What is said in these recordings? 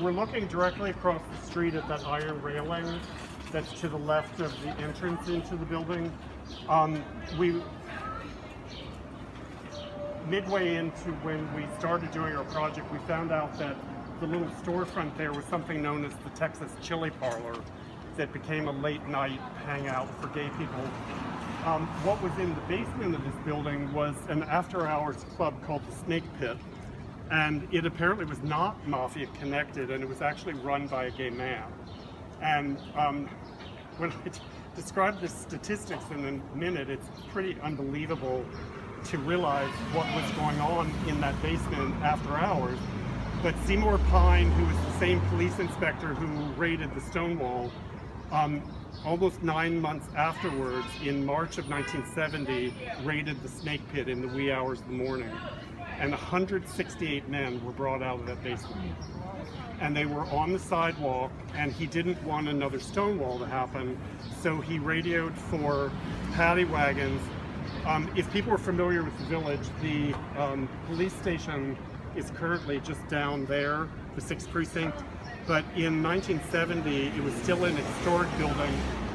We're looking directly across the street at that iron railing that's to the left of the entrance into the building. Midway into when we started doing our project, we found out that the little storefront there was something known as the Texas Chili Parlor that became a late night hangout for gay people. What was in the basement of this building was an after-hours club called the Snake Pit, and it apparently was not mafia connected, and it was actually run by a gay man. And when I describe the statistics in a minute, it's pretty unbelievable to realize what was going on in that basement after hours. But Seymour Pine, who was the same police inspector who raided the Stonewall, almost 9 months afterwards, in March of 1970, raided the Snake Pit in the wee hours of the morning. And 168 men were brought out of that basement. And they were on the sidewalk, and he didn't want another Stonewall to happen, so he radioed for paddy wagons. If people are familiar with the village, the police station is currently just down there, the 6th Precinct. But in 1970, it was still an historic building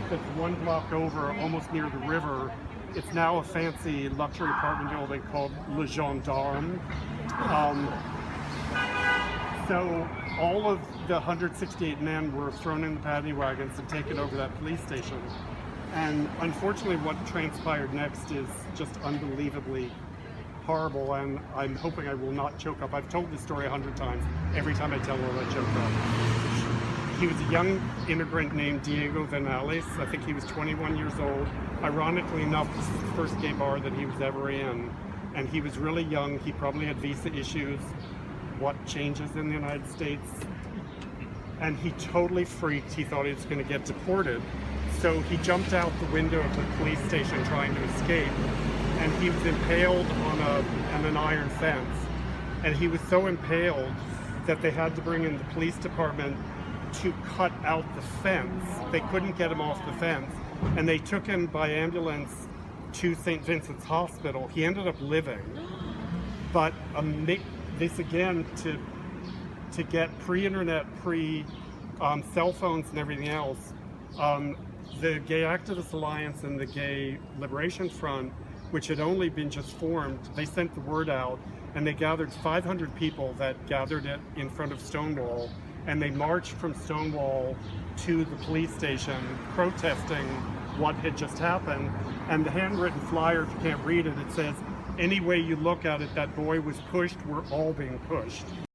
that's 1 block over, almost near the river. It's now a fancy luxury apartment building called Le Gendarme. So all of the 168 men were thrown in the paddy wagons and taken over that police station. And unfortunately, what transpired next is just unbelievably horrible, and I'm hoping I will not choke up. I've told this story 100 times. Every time I tell her, I choke up. He was a young immigrant named Diego Vanales. I think he was 21 years old. Ironically enough, this is the first gay bar that he was ever in. And he was really young. He probably had visa issues. What changes in the United States? And he totally freaked. He thought he was going to get deported. So he jumped out the window of the police station trying to escape. And he was impaled on an iron fence. And he was so impaled that they had to bring in the police department to cut out the fence. They couldn't get him off the fence. And they took him by ambulance to St. Vincent's Hospital. He ended up living. But this again, to get pre-internet, cell phones and everything else, the Gay Activist Alliance and the Gay Liberation Front, which had only been just formed, they sent the word out, and they gathered 500 people that gathered it in front of Stonewall, and they marched from Stonewall to the police station protesting what had just happened. And the handwritten flyer, if you can't read it, it says, "Any way you look at it, that boy was pushed, we're all being pushed."